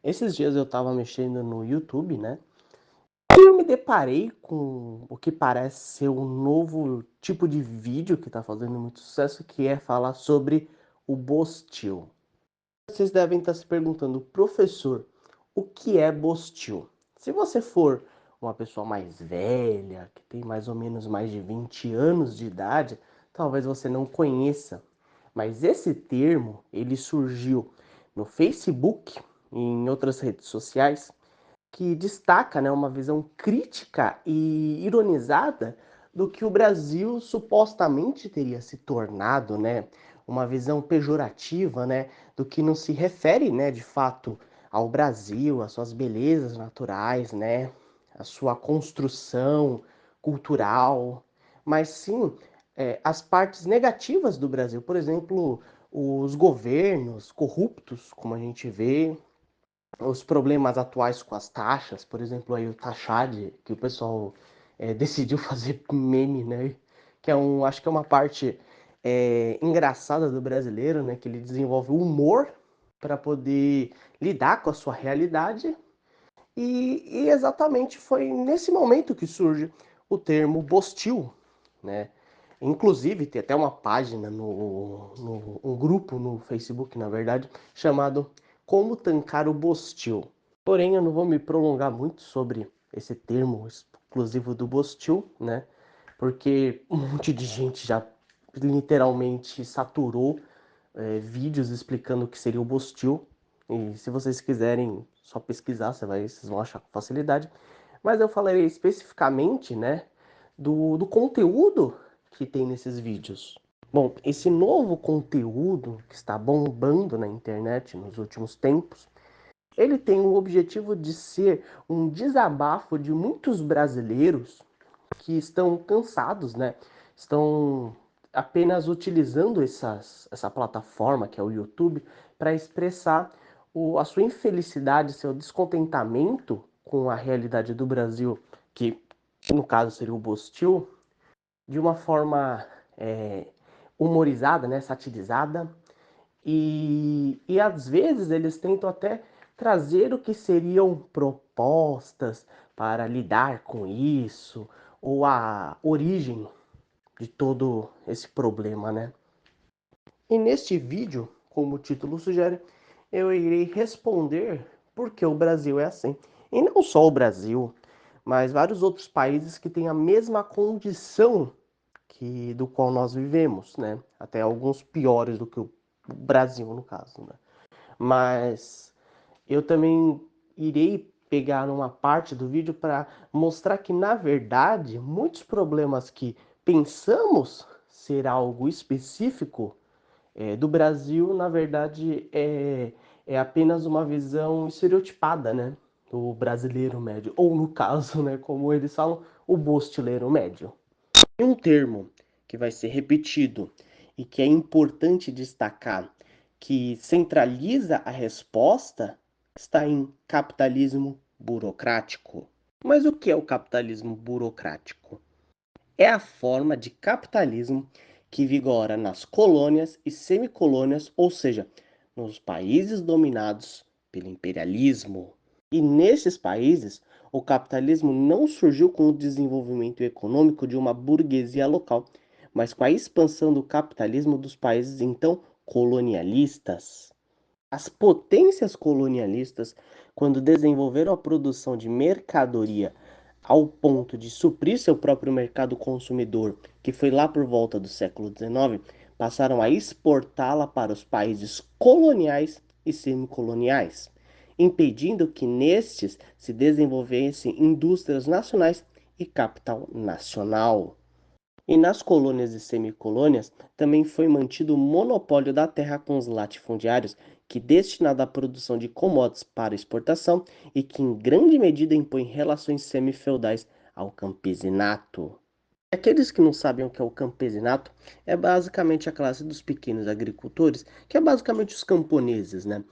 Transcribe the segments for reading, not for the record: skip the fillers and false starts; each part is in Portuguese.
Esses dias eu estava mexendo no YouTube, né? E eu me deparei com o que parece ser um novo tipo de vídeo que está fazendo muito sucesso, que é falar sobre o Bostil. Vocês devem estar se perguntando, professor, o que é Bostil? Se você for uma pessoa mais velha, que tem mais ou menos mais de 20 anos de idade, talvez você não conheça. Mas esse termo, ele surgiu no Facebook e em outras redes sociais, que destaca, né, uma visão crítica e ironizada do que o Brasil supostamente teria se tornado, né, uma visão pejorativa, né, do que não se refere, né, de fato ao Brasil, às suas belezas naturais, né, a sua construção cultural, mas sim as partes negativas do Brasil, por exemplo, os governos corruptos, como a gente vê, os problemas atuais com as taxas, por exemplo, aí o Taxade, que o pessoal decidiu fazer meme, né? Que é acho que é uma parte engraçada do brasileiro, né? Que ele desenvolve humor para poder lidar com a sua realidade. E exatamente foi nesse momento que surge o termo Bostil, né? Inclusive, tem até uma página, um grupo no Facebook, na verdade, chamado Como Tancar o Bostil. Porém, eu não vou me prolongar muito sobre esse termo exclusivo do Bostil, né? Porque um monte de gente já literalmente saturou vídeos explicando o que seria o Bostil. E se vocês quiserem só pesquisar, vocês vão achar com facilidade. Mas eu falarei especificamente, né, do conteúdo que tem nesses vídeos. Bom, esse novo conteúdo que está bombando na internet nos últimos tempos, ele tem o objetivo de ser um desabafo de muitos brasileiros que estão cansados, né? Estão apenas utilizando essa plataforma que é o YouTube para expressar a sua infelicidade, seu descontentamento com a realidade do Brasil, que no caso seria o Bostil, de uma forma humorizada, né, satirizada, e às vezes eles tentam até trazer o que seriam propostas para lidar com isso, ou a origem de todo esse problema, né? E neste vídeo, como o título sugere, eu irei responder por que o Brasil é assim. E não só o Brasil, mas vários outros países que têm a mesma condição que do qual nós vivemos, né? Até alguns piores do que o Brasil, no caso, né? Mas eu também irei pegar uma parte do vídeo para mostrar que, na verdade, muitos problemas que pensamos ser algo específico do Brasil, na verdade, é apenas uma visão estereotipada, né? Do brasileiro médio, ou no caso, né, como eles falam, o bostileiro médio. E um termo que vai ser repetido e que é importante destacar, que centraliza a resposta, está em capitalismo burocrático. Mas o que é o capitalismo burocrático? É a forma de capitalismo que vigora nas colônias e semicolônias, ou seja, nos países dominados pelo imperialismo. E nesses países, o capitalismo não surgiu com o desenvolvimento econômico de uma burguesia local, mas com a expansão do capitalismo dos países então colonialistas. As potências colonialistas, quando desenvolveram a produção de mercadoria ao ponto de suprir seu próprio mercado consumidor, que foi lá por volta do século XIX, passaram a exportá-la para os países coloniais e semicoloniais, impedindo que nestes se desenvolvessem indústrias nacionais e capital nacional. E nas colônias e semicolônias também foi mantido o monopólio da terra com os latifundiários, que destinado à produção de commodities para exportação e que em grande medida impõe relações semifeudais ao campesinato. Aqueles que não sabem o que é o campesinato é basicamente a classe dos pequenos agricultores, que é basicamente os camponeses, né?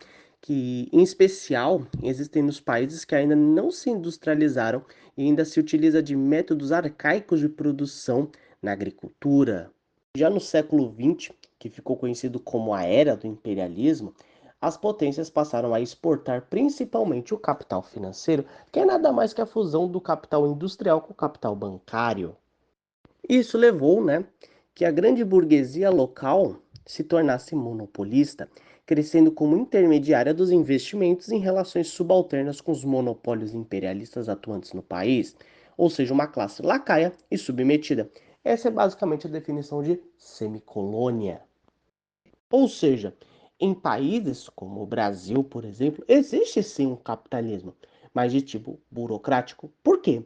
Que em especial existem nos países que ainda não se industrializaram e ainda se utiliza de métodos arcaicos de produção na agricultura. Já no século XX, que ficou conhecido como a Era do Imperialismo, as potências passaram a exportar principalmente o capital financeiro, que é nada mais que a fusão do capital industrial com o capital bancário. Isso levou, né, que a grande burguesia local se tornasse monopolista, crescendo como intermediária dos investimentos em relações subalternas com os monopólios imperialistas atuantes no país, ou seja, uma classe lacaia e submetida. Essa é basicamente a definição de semicolônia. Ou seja, em países como o Brasil, por exemplo, existe sim um capitalismo, mas de tipo burocrático. Por quê?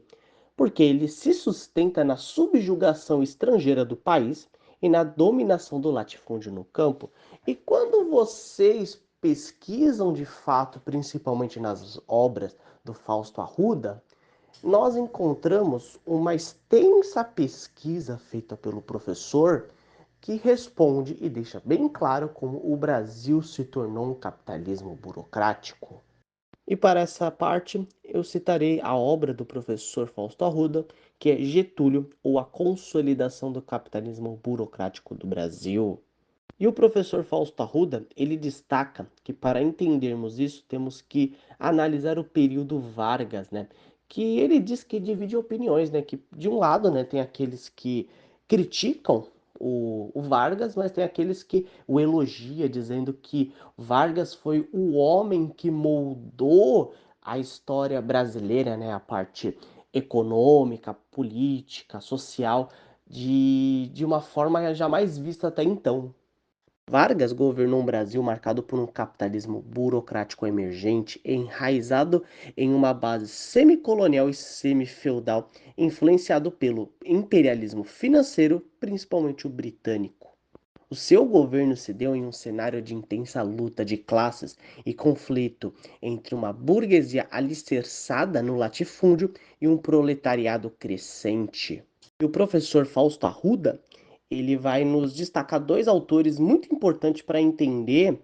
Porque ele se sustenta na subjugação estrangeira do país e na dominação do latifúndio no campo. E quando vocês pesquisam de fato, principalmente nas obras do Fausto Arruda, nós encontramos uma extensa pesquisa feita pelo professor que responde e deixa bem claro como o Brasil se tornou um capitalismo burocrático. E para essa parte, eu citarei a obra do professor Fausto Arruda, que é Getúlio, ou a Consolidação do Capitalismo Burocrático do Brasil. E o professor Fausto Arruda, ele destaca que para entendermos isso, temos que analisar o período Vargas, né? Que ele diz que divide opiniões, né? Que de um lado, né, tem aqueles que criticam o Vargas, mas tem aqueles que o elogia, dizendo que Vargas foi o homem que moldou a história brasileira, né? A parte econômica, política, social, de uma forma jamais vista até então. Vargas governou um Brasil marcado por um capitalismo burocrático emergente, enraizado em uma base semicolonial e semifeudal, influenciado pelo imperialismo financeiro, principalmente o britânico. O seu governo se deu em um cenário de intensa luta de classes e conflito entre uma burguesia alicerçada no latifúndio e um proletariado crescente. E o professor Fausto Arruda, ele vai nos destacar dois autores muito importantes para entender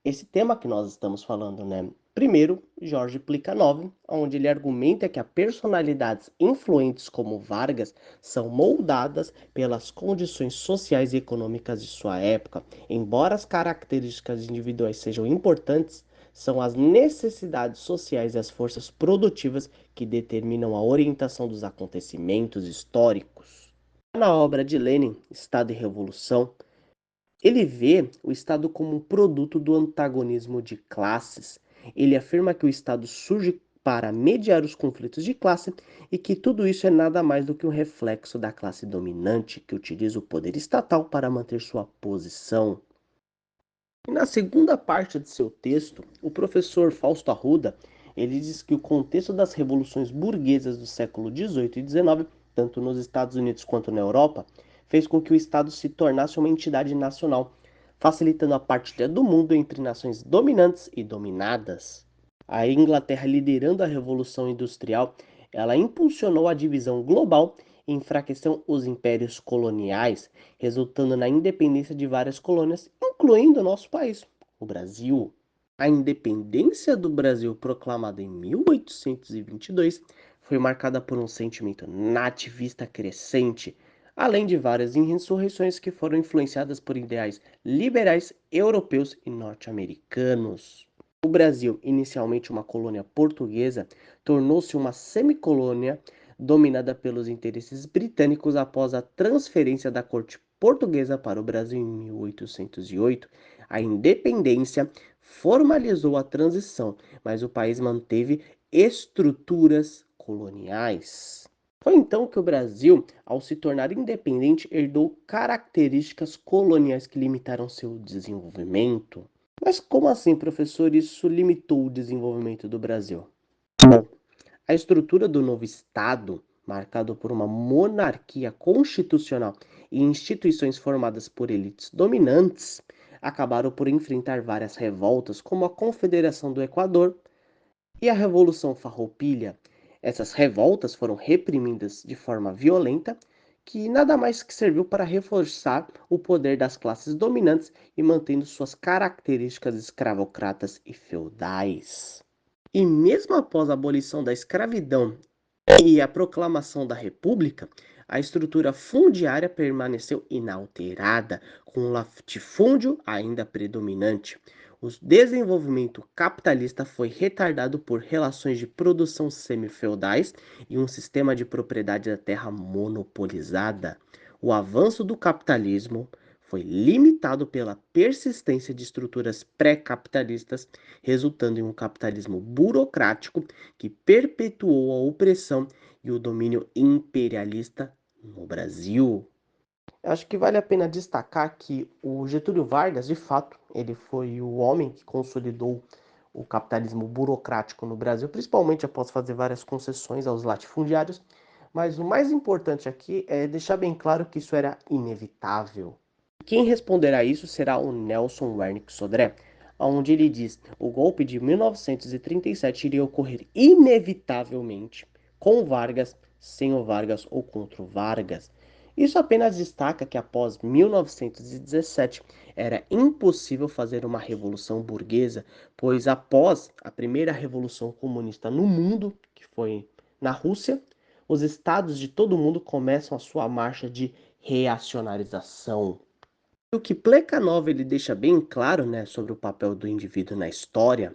esse tema que nós estamos falando, né? Primeiro, Jorge Plekhanov, onde ele argumenta que as personalidades influentes como Vargas são moldadas pelas condições sociais e econômicas de sua época. Embora as características individuais sejam importantes, são as necessidades sociais e as forças produtivas que determinam a orientação dos acontecimentos históricos. Na obra de Lenin, Estado e Revolução, ele vê o Estado como um produto do antagonismo de classes. Ele afirma que o Estado surge para mediar os conflitos de classe e que tudo isso é nada mais do que um reflexo da classe dominante que utiliza o poder estatal para manter sua posição. E na segunda parte de seu texto, o professor Fausto Arruda, ele diz que o contexto das revoluções burguesas do século XVIII e XIX, tanto nos Estados Unidos quanto na Europa, fez com que o Estado se tornasse uma entidade nacional, facilitando a partilha do mundo entre nações dominantes e dominadas. A Inglaterra, liderando a Revolução Industrial, ela impulsionou a divisão global e enfraqueceu os impérios coloniais, resultando na independência de várias colônias, incluindo o nosso país, o Brasil. A independência do Brasil, proclamada em 1822, foi marcada por um sentimento nativista crescente, além de várias insurreições que foram influenciadas por ideais liberais europeus e norte-americanos. O Brasil, inicialmente uma colônia portuguesa, tornou-se uma semicolônia dominada pelos interesses britânicos após a transferência da corte portuguesa para o Brasil em 1808. A independência formalizou a transição, mas o país manteve estruturas coloniais. Foi então que o Brasil, ao se tornar independente, herdou características coloniais que limitaram seu desenvolvimento. Mas como assim, professor, isso limitou o desenvolvimento do Brasil? Bom, a estrutura do novo Estado, marcado por uma monarquia constitucional e instituições formadas por elites dominantes, acabaram por enfrentar várias revoltas, como a Confederação do Equador e a Revolução Farroupilha. Essas revoltas foram reprimidas de forma violenta, que nada mais que serviu para reforçar o poder das classes dominantes e mantendo suas características escravocratas e feudais. E mesmo após a abolição da escravidão e a proclamação da República, a estrutura fundiária permaneceu inalterada, com o latifúndio ainda predominante. O desenvolvimento capitalista foi retardado por relações de produção semifeudais e um sistema de propriedade da terra monopolizada. O avanço do capitalismo foi limitado pela persistência de estruturas pré-capitalistas, resultando em um capitalismo burocrático que perpetuou a opressão e o domínio imperialista no Brasil. Eu acho que vale a pena destacar que o Getúlio Vargas, de fato, ele foi o homem que consolidou o capitalismo burocrático no Brasil, principalmente após fazer várias concessões aos latifundiários, mas o mais importante aqui é deixar bem claro que isso era inevitável. Quem responderá isso será o Nelson Wernick Sodré, onde ele diz: o golpe de 1937 iria ocorrer inevitavelmente, com Vargas, sem o Vargas ou contra o Vargas. Isso apenas destaca que após 1917 era impossível fazer uma revolução burguesa, pois após a primeira revolução comunista no mundo, que foi na Rússia, os estados de todo o mundo começam a sua marcha de reacionarização. O que Plekhanov ele deixa bem claro, né, sobre o papel do indivíduo na história,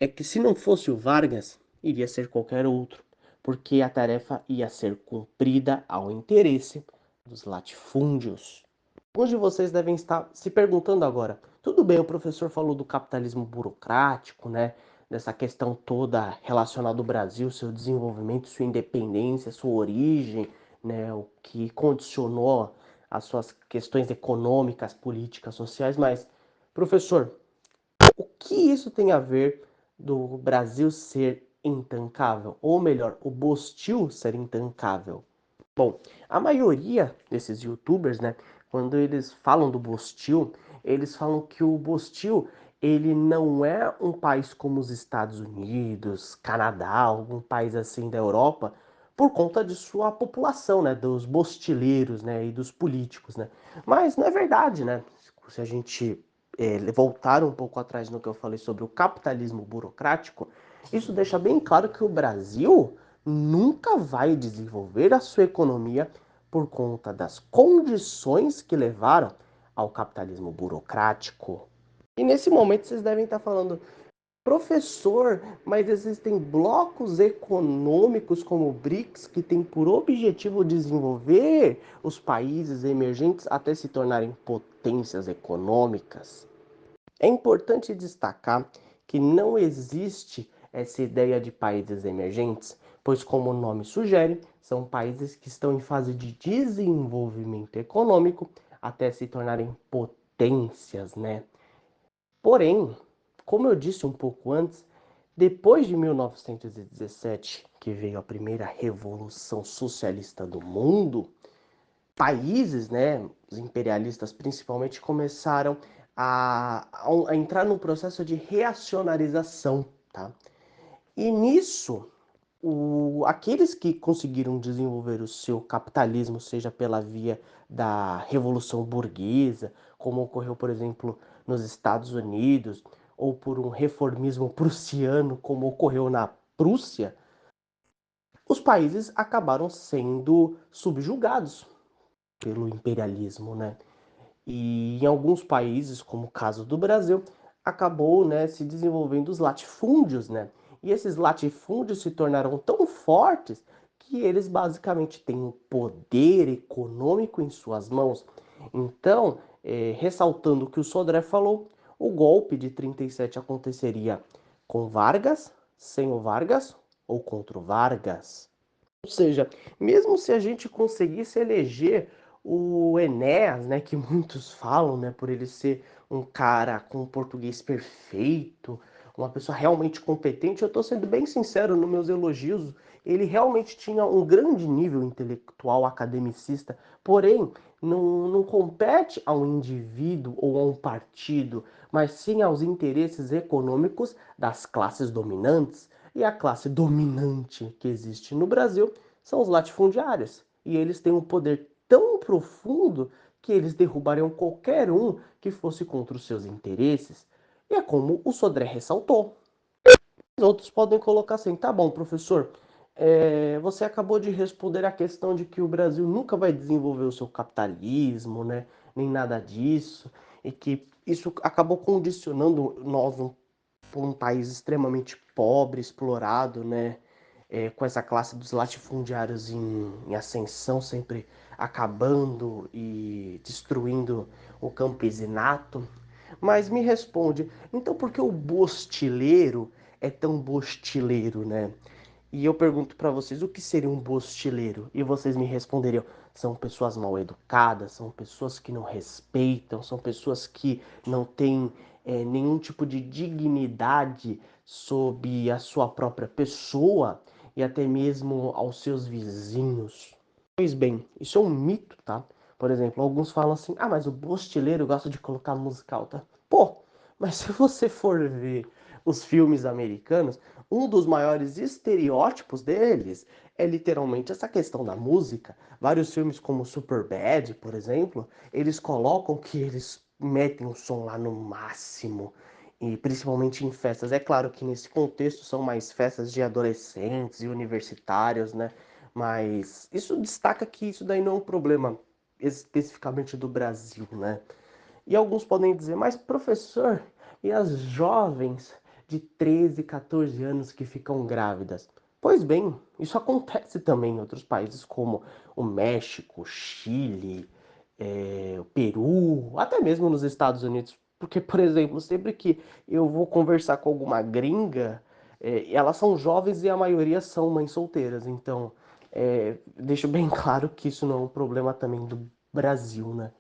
é que se não fosse o Vargas, iria ser qualquer outro, porque a tarefa ia ser cumprida ao interesse dos latifúndios. Alguns de vocês devem estar se perguntando agora: tudo bem, o professor falou do capitalismo burocrático, né? Dessa questão toda relacionada ao Brasil, seu desenvolvimento, sua independência, sua origem, né? O que condicionou as suas questões econômicas, políticas, sociais, mas, professor, o que isso tem a ver do Brasil ser intancável? Ou melhor, o Bostil ser intancável? Bom, a maioria desses youtubers, né, quando eles falam do Bostil, eles falam que o Bostil, ele não é um país como os Estados Unidos, Canadá, algum país assim da Europa, por conta de sua população, né, dos bostileiros, né, e dos políticos, né. Mas não é verdade, né? Se a gente voltar um pouco atrás no que eu falei sobre o capitalismo burocrático, isso deixa bem claro que o Brasil nunca vai desenvolver a sua economia por conta das condições que levaram ao capitalismo burocrático. E nesse momento vocês devem estar falando: professor, mas existem blocos econômicos como o BRICS que têm por objetivo desenvolver os países emergentes até se tornarem potências econômicas. É importante destacar que não existe essa ideia de países emergentes, pois, como o nome sugere, são países que estão em fase de desenvolvimento econômico até se tornarem potências, né? Porém, como eu disse um pouco antes, depois de 1917, que veio a primeira revolução socialista do mundo, países, né, os imperialistas principalmente, começaram a entrar num processo de reacionarização, tá? E nisso, aqueles que conseguiram desenvolver o seu capitalismo, seja pela via da Revolução Burguesa, como ocorreu, por exemplo, nos Estados Unidos, ou por um reformismo prussiano, como ocorreu na Prússia, os países acabaram sendo subjugados pelo imperialismo, né? E em alguns países, como o caso do Brasil, acabou, né, se desenvolvendo os latifúndios, né? E esses latifúndios se tornaram tão fortes que eles basicamente têm o poder econômico em suas mãos. Então, ressaltando o que o Sodré falou, o golpe de 37 aconteceria com Vargas, sem o Vargas ou contra o Vargas. Ou seja, mesmo se a gente conseguisse eleger o Enéas, né, que muitos falam, né, por ele ser um cara com um português perfeito, uma pessoa realmente competente, eu estou sendo bem sincero nos meus elogios, ele realmente tinha um grande nível intelectual, academicista, porém, não compete ao indivíduo ou a um partido, mas sim aos interesses econômicos das classes dominantes. E a classe dominante que existe no Brasil são os latifundiários. E eles têm um poder tão profundo que eles derrubariam qualquer um que fosse contra os seus interesses. E é como o Sodré ressaltou. Os outros podem colocar assim: tá bom, professor, você acabou de responder a questão de que o Brasil nunca vai desenvolver o seu capitalismo, né? Nem nada disso. e que isso acabou condicionando nós por um país extremamente pobre, explorado, né? Com essa classe dos latifundiários em ascensão, sempre acabando e destruindo o campesinato. Mas me responde, então por que o bostileiro é tão bostileiro, né? E eu pergunto para vocês, o que seria um bostileiro? E vocês me responderiam, são pessoas mal educadas, são pessoas que não respeitam, são pessoas que não têm nenhum tipo de dignidade sobre a sua própria pessoa e até mesmo aos seus vizinhos. Pois bem, isso é um mito, tá? Por exemplo, alguns falam assim, ah, mas o bostileiro gosta de colocar música alta. Pô, mas se você for ver os filmes americanos, um dos maiores estereótipos deles é literalmente essa questão da música. Vários filmes como Superbad, por exemplo, eles colocam que eles metem o som lá no máximo, e principalmente em festas. É claro que nesse contexto são mais festas de adolescentes e universitários, né? Mas isso destaca que isso daí não é um problema especificamente do Brasil, né? E alguns podem dizer, mas professor, e as jovens de 13, 14 anos que ficam grávidas? Pois bem, isso acontece também em outros países como o México, Chile, o Peru, até mesmo nos Estados Unidos. Porque, por exemplo, sempre que eu vou conversar com alguma gringa, elas são jovens e a maioria são mães solteiras. Então, deixo bem claro que isso não é um problema também do Brasil, né?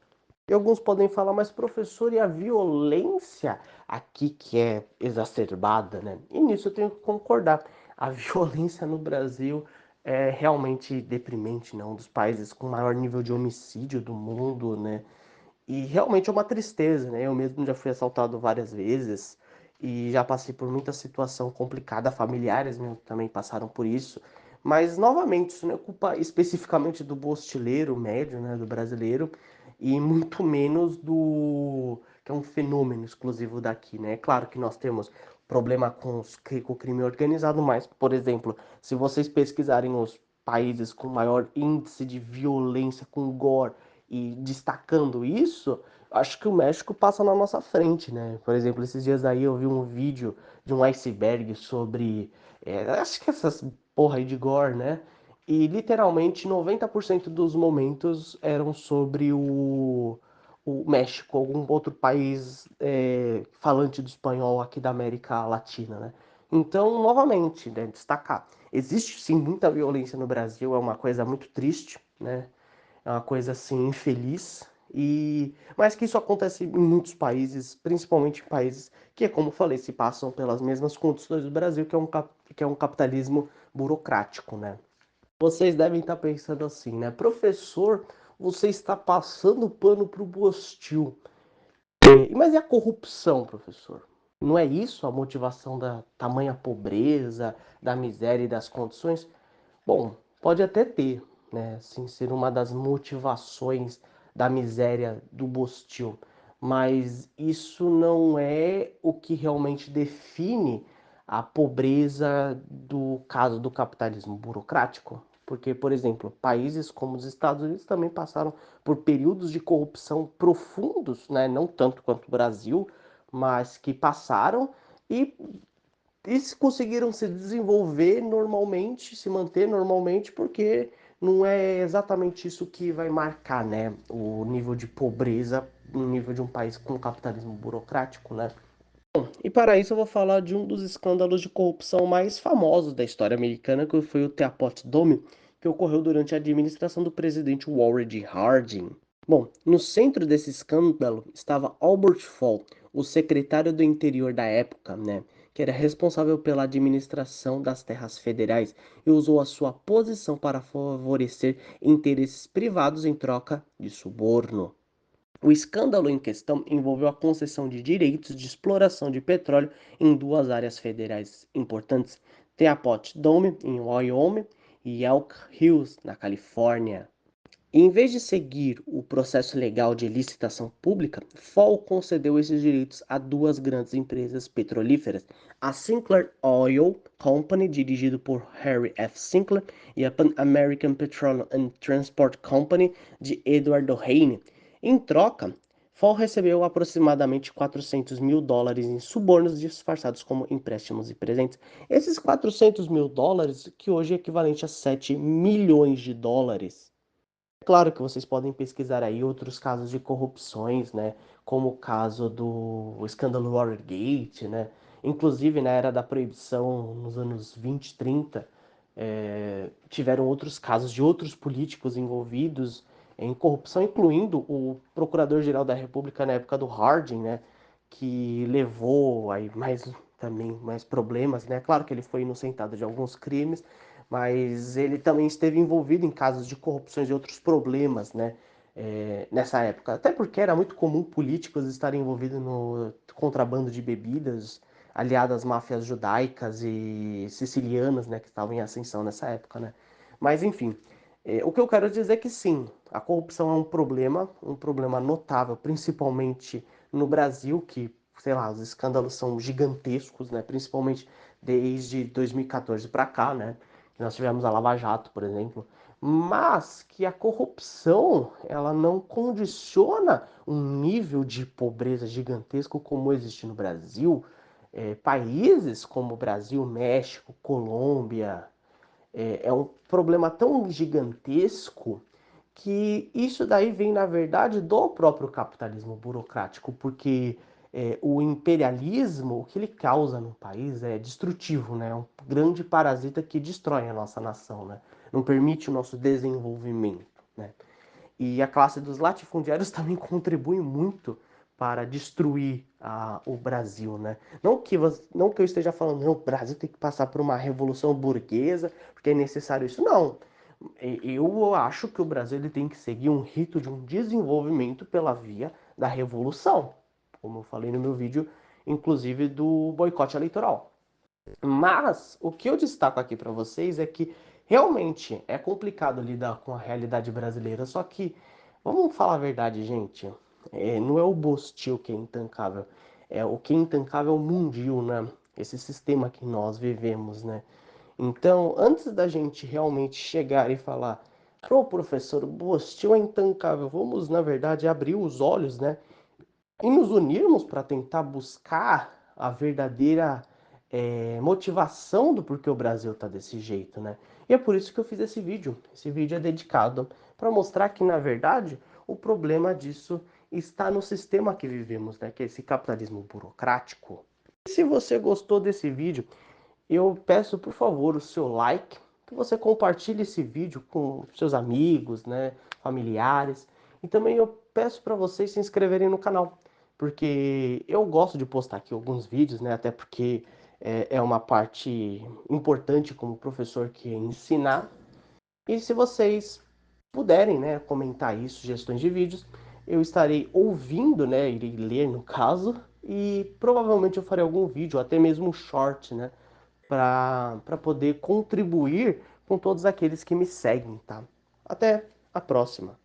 E alguns podem falar, mas professor, e a violência aqui que é exacerbada, né? E nisso eu tenho que concordar. A violência no Brasil é realmente deprimente, né? Um dos países com maior nível de homicídio do mundo, né? E realmente é uma tristeza, né? Eu mesmo já fui assaltado várias vezes e já passei por muita situação complicada, familiares meus também passaram por isso. Mas novamente, isso não é culpa especificamente do bostileiro médio, né, do brasileiro, e muito menos do que é um fenômeno exclusivo daqui, né? É claro que nós temos problema com o crime organizado, mas, por exemplo, se vocês pesquisarem os países com maior índice de violência com gore e destacando isso, acho que o México passa na nossa frente, né? Por exemplo, esses dias aí eu vi um vídeo de um iceberg sobre, acho que essas porra aí de gore, né? E literalmente 90% dos momentos eram sobre o México, algum outro país falante do espanhol aqui da América Latina, né? Então, novamente, né, destacar, existe sim muita violência no Brasil, é uma coisa muito triste, né? É uma coisa assim infeliz mas que isso acontece em muitos países, principalmente em países que, como eu falei, se passam pelas mesmas condições do Brasil, que é um capitalismo burocrático, né? Vocês devem estar pensando assim, né? Professor, você está passando pano pro Bostil. Mas e a corrupção, professor? Não é isso a motivação da tamanha pobreza, da miséria e das condições? Bom, pode até ter, né, assim, ser uma das motivações da miséria do Bostil, mas isso não é o que realmente define a pobreza do caso do capitalismo burocrático. Porque, por exemplo, países como os Estados Unidos também passaram por períodos de corrupção profundos, né, não tanto quanto o Brasil, mas que passaram e eles conseguiram se desenvolver normalmente, se manter normalmente, porque não é exatamente isso que vai marcar, né, o nível de pobreza no nível de um país com capitalismo burocrático, né? E para isso eu vou falar de um dos escândalos de corrupção mais famosos da história americana, que foi o Teapot Dome, que ocorreu durante a administração do presidente Warren G. Harding. Bom, no centro desse escândalo estava Albert Fall, o secretário do Interior da época, né, que era responsável pela administração das terras federais e usou a sua posição para favorecer interesses privados em troca de suborno. O escândalo em questão envolveu a concessão de direitos de exploração de petróleo em duas áreas federais importantes, Teapot Dome, em Wyoming, e Elk Hills, na Califórnia. Em vez de seguir o processo legal de licitação pública, Fall concedeu esses direitos a duas grandes empresas petrolíferas, a Sinclair Oil Company, dirigido por Harry F. Sinclair, e a Pan American Petroleum and Transport Company, de Edward O'Haney. Em troca, Fall recebeu aproximadamente 400 mil dólares em subornos disfarçados como empréstimos e presentes. Esses 400 mil dólares, que hoje é equivalente a 7 milhões de dólares. Claro que vocês podem pesquisar aí outros casos de corrupções, né, como o caso do escândalo Watergate, né, inclusive na era da proibição, nos anos 20, 30, tiveram outros casos de outros políticos envolvidos em corrupção, incluindo o procurador-geral da República na época do Harding, né, que levou aí mais problemas, né, claro que ele foi inocentado de alguns crimes, mas ele também esteve envolvido em casos de corrupções e outros problemas, né? Nessa época. Até porque era muito comum políticos estarem envolvidos no contrabando de bebidas, aliado às máfias judaicas e sicilianas, né? Que estavam em ascensão nessa época, né? Mas enfim, o que eu quero dizer é que sim, a corrupção é um problema notável, principalmente no Brasil, que, sei lá, os escândalos são gigantescos, né? Principalmente desde 2014 para cá, né? Nós tivemos a Lava Jato, por exemplo, mas que a corrupção ela não condiciona um nível de pobreza gigantesco como existe no Brasil. Países como Brasil, México, Colômbia, é um problema tão gigantesco que isso daí vem, na verdade, do próprio capitalismo burocrático, porque o imperialismo, o que ele causa no país é destrutivo, né? É um grande parasita que destrói a nossa nação, né? Não permite o nosso desenvolvimento, né? E a classe dos latifundiários também contribui muito para destruir o Brasil, né? Não que eu esteja falando, não, o Brasil tem que passar por uma revolução burguesa, porque é necessário isso. Não, eu acho que o Brasil ele tem que seguir um rito de um desenvolvimento pela via da revolução, como eu falei no meu vídeo, inclusive do boicote eleitoral. Mas o que eu destaco aqui para vocês é que realmente é complicado lidar com a realidade brasileira, só que vamos falar a verdade, gente. Não é o Bostil que é intancável, o que é intancável é o mundil, né? Esse sistema que nós vivemos, né? Então, antes da gente realmente chegar e falar, pô, professor, o Bostil é intancável, vamos, na verdade, abrir os olhos, né? E nos unirmos para tentar buscar a verdadeira motivação do porquê o Brasil está desse jeito, né? E é por isso que eu fiz esse vídeo. Esse vídeo é dedicado para mostrar que, na verdade, o problema disso está no sistema que vivemos, né? Que é esse capitalismo burocrático. E se você gostou desse vídeo, eu peço, por favor, o seu like, que você compartilhe esse vídeo com seus amigos, né, familiares. E também eu peço para vocês se inscreverem no canal, porque eu gosto de postar aqui alguns vídeos, né, até porque é uma parte importante como professor que é ensinar. E se vocês puderem, né, comentar aí sugestões de vídeos, eu estarei ouvindo, né, irei ler no caso, e provavelmente eu farei algum vídeo, até mesmo um short, né, para poder contribuir com todos aqueles que me seguem, tá? Até a próxima.